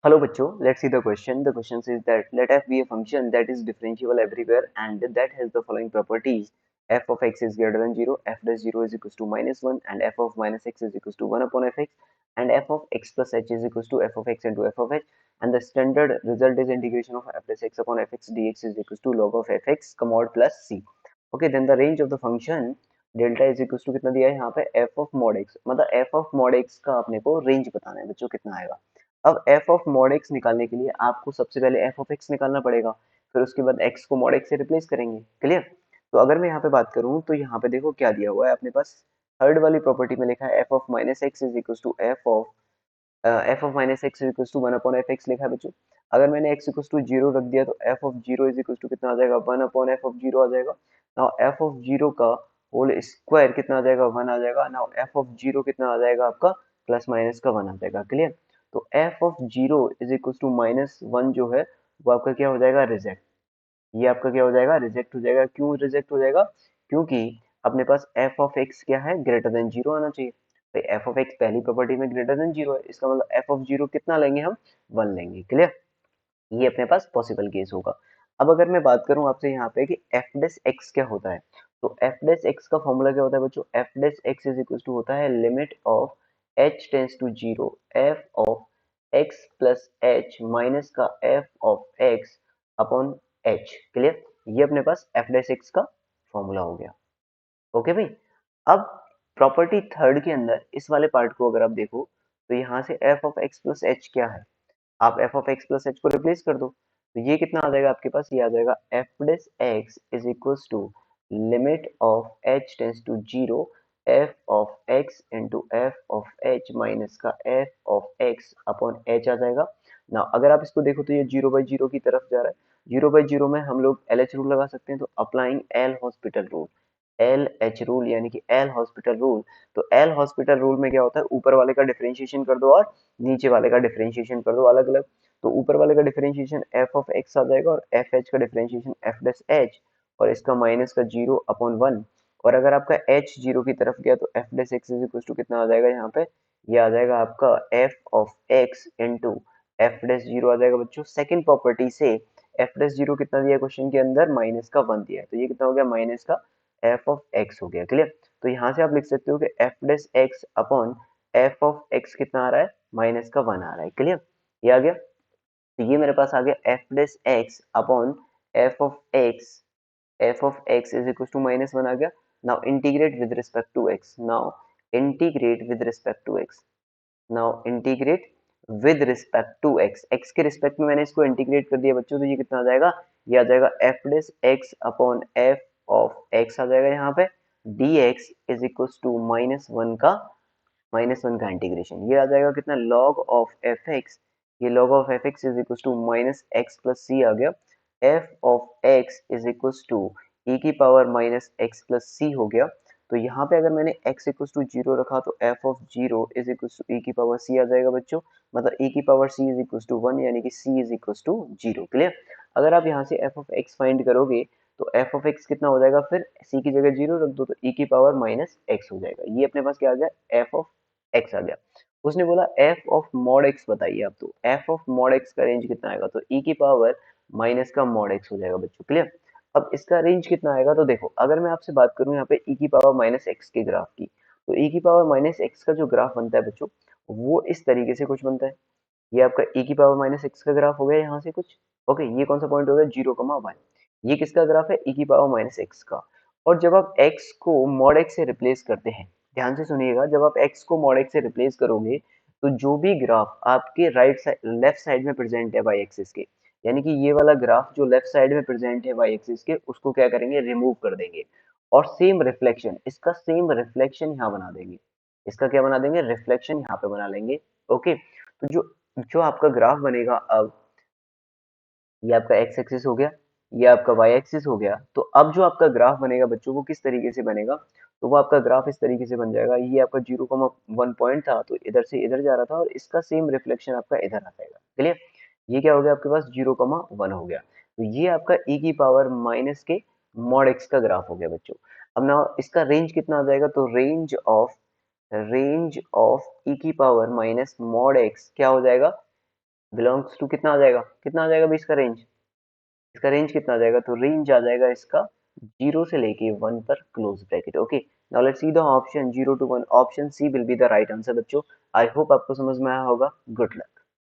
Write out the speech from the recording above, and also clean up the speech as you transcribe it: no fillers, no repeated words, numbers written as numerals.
Hello बच्चों, let's see the question. The question says that let f be a function that is differentiable everywhere and that has the following properties. F of x is greater than 0, f dash 0 is equals to minus 1 and f of minus x is equals to 1 upon fx and f of x plus h is equals to f of x into f of h and the standard result is integration of f dash x upon fx dx is equals to log of fx commod plus c. Okay, then the range of the function delta is equals to कितना दिया है यहाँ पे f of mod x, मतलब f of mod x का अपने को range बताना है बच्चों कितना आएगा। अब f ऑफ मॉड x निकालने के लिए आपको सबसे पहले f ऑफ x निकालना पड़ेगा, फिर उसके बाद x को मॉड x से रिप्लेस करेंगे। क्लियर? तो अगर मैं यहाँ पे बात करूँ तो यहाँ पे देखो क्या दिया हुआ है अपने पास। थर्ड वाली प्रॉपर्टी में लिखा है f of minus X is equal to F of minus X is equal to one upon F X लिखा है बच्चों। अगर मैंने x इक्वल टू जीरो रख दिया तो f of zero is equal to कितना आ जाएगा, one upon F of zero आ जाएगा। नाउ f ऑफ जीरो का होल स्क्वायर कितना आ जाएगा, वन आ जाएगा। नाउ f ऑफ जीरो कितना आ जाएगा आपका, प्लस माइनस का वन आ जाएगा। क्लियर? तो f of zero is equal to minus one जो है वो आपका क्या हो जाएगा, रिजेक्ट। ये आपका क्या हो जाएगा, रिजेक्ट हो जाएगा। क्यों रिजेक्ट हो जाएगा? क्योंकि अपने पास f ऑफ x क्या है, ग्रेटर देन जीरो आना चाहिए। भाई f ऑफ x पहली प्रॉपर्टी में ग्रेटर देन जीरो है, इसका मतलब f ऑफ जीरो कितना लेंगे हम, वन लेंगे। क्लियर? ये अपने पास पॉसिबल केस होगा। अब अगर मैं बात करूं आपसे यहाँ पे कि एफ डेस एक्स क्या होता है, तो एफ डेस एक्स का फॉर्मूला क्या होता है बच्चों, f dash x is equal to होता है limit of h tends to zero f of x plus h minus का f of x upon h. Clear? ये अपने पास एफ डेस एक्स का फॉर्मूला हो गया। ओके भाई। अब प्रॉपर्टी थर्ड के अंदर इस वाले पार्ट को अगर आप देखो तो यहाँ से F of x plus H क्या है, आप F of x plus H को रिप्लेस कर दो तो ये कितना आ जाएगा आपके पास, ये आ जाएगा f dash x is equals to limit of h tends to zero f of x into f of h minus का f of x upon h आ जाएगा ना। अगर आप इसको देखो तो ये जीरो बाई जीरो की तरफ जा रहा है। जीरो बाई जीरो में हम लोग एल एच रूल लगा सकते हैं, तो applying L hospital rule, L H rule यानी कि एल हॉस्पिटल रूल। तो एल हॉस्पिटल रूल में क्या होता है, ऊपर वाले का डिफरेंशिएशन कर दो और नीचे वाले का डिफरेंशिएशन कर दो अलग अलग। तो ऊपर वाले का डिफरेंशिएशन एफ ऑफ एक्स आ जाएगा और एफ एच का डिफरेंशिएशन एफ डेस एच और इसका माइनस का जीरो अपॉन वन। और अगर आपका एच जीरो की तरफ गया तो f dash x is equal to कितना आ जाएगा यहाँ पे, ये आ जाएगा आपका f of x into f dash zero आ जाएगा बच्चों। सेकंड प्रॉपर्टी से एफ डेस जीरो कितना दिया क्वेश्चन के अंदर, माइनस का वन दिया है, तो ये कितना हो गया, माइनस का एफ ऑफ एक्स हो गया। क्लियर? तो यहाँ से आप लिख सकते हो कि F dash x upon F of X कितना आ रहा है, माइनस का वन आ रहा है। क्लियर? ये आ गया। तो ये मेरे पास आ गया f dash x upon F of x is equal to minus one आ गया। Now integrate with respect to x, now integrate with respect to x, now integrate with respect to x, x के respect में मैंने इसको integrate कर दिया बच्चों, तो ये कितना आ जाएगा, ये आ जाएगा f dash x upon F of x आ जाएगा यहाँ पे d x is equal to minus one का इंटीग्रेशन, ये आ जाएगा कितना, लॉग ऑफ एफ एक्स, ये log of f x is equal to minus x plus c आ गया। F of x is equal to e की power minus x plus c हो गया। तो यहाँ पे अगर मैंने x इक्वल टू जीरो रखा तो f of zero is equal to e की पावर सी आ जाएगा बच्चों, मतलब ई की power c is equal to one यानी कि c is equal to zero. Clear? अगर आप यहाँ से एफ ऑफ एक्स फाइंड करोगे तो एफ ऑफ एक्स कितना हो जाएगा, फिर सी की जगह जीरो रख दो तो ई की पावर माइनस एक्स हो जाएगा। ये अपने पास क्या आ गया, एफ ऑफ एक्स आ गया। उसने बोला एफ ऑफ मॉड एक्स बताइए आप, तो एफ ऑफ मॉड एक्स का रेंज कितना आएगा, तो ई की पावर माइनस का मॉड एक्स हो जाएगा बच्चों। क्लियर? अब इसका रेंज कितना आएगा, तो देखो अगर मैं आपसे बात करूं यहाँ पे ई की पावर माइनस एक्स के ग्राफ की, तो ई की पावर माइनस एक्स का जो ग्राफ बनता है बच्चों वो इस तरीके से कुछ बनता है। ये आपका ई की पावर माइनस एक्स का ग्राफ हो गया यहाँ से कुछ। ओके, ये कौन सा पॉइंट हो गया, जीरो कमा वन। ये किसका ग्राफ है, ई की पावर माइनस एक्स का। और जब आप एक्स को मॉड एक्स से रिप्लेस करते हैं, ध्यान से सुनिएगा, जब आप एक्स को मॉड एक्स से रिप्लेस करोगे तो जो भी ग्राफ आपके राइट साइड लेफ्ट साइड में प्रेजेंट है वाई एक्सिस के, यानी कि ये वाला ग्राफ जो लेफ्ट साइड में प्रेजेंट है वाई एक्सिस के, उसको क्या करेंगे, रिमूव कर देंगे और सेम रिफ्लेक्शन, इसका सेम रिफ्लेक्शन यहाँ बना देंगे। इसका क्या बना देंगे, रिफ्लेक्शन यहाँ पे बना लेंगे। ओके, तो जो जो आपका ग्राफ बनेगा अब, ये आपका एक्स एक्सिस हो गया, ये आपका वाई एक्सिस हो गया। तो अब जो आपका ग्राफ बनेगा बच्चों वो किस तरीके से बनेगा, तो वो आपका ग्राफ इस तरीके से बन जाएगा। ये आपका जीरो कॉमा वन पॉइंट था तो इधर से इधर जा रहा था और इसका सेम रिफ्लेक्शन आपका इधर आ जाएगा। क्लियर? ये क्या हो गया आपके पास, जीरो कॉमा वन हो गया। तो ये आपका ई की पावर माइनस के मॉड एक्स का ग्राफ हो गया बच्चों। अब ना इसका रेंज कितना आ जाएगा, तो रेंज ऑफ ई की पावर माइनस मॉड एक्स क्या हो जाएगा, बिलोंग्स टू कितना आ जाएगा, कितना आ जाएगा भाई इसका रेंज, इसका रेंज कितना आ जाएगा, तो रेंज आ जाएगा इसका 0 से लेके 1 पर close bracket. Okay, now let's see the option 0 to 1। Option C will be the right answer बच्चों। आई होप आपको समझ में आया होगा। Good luck.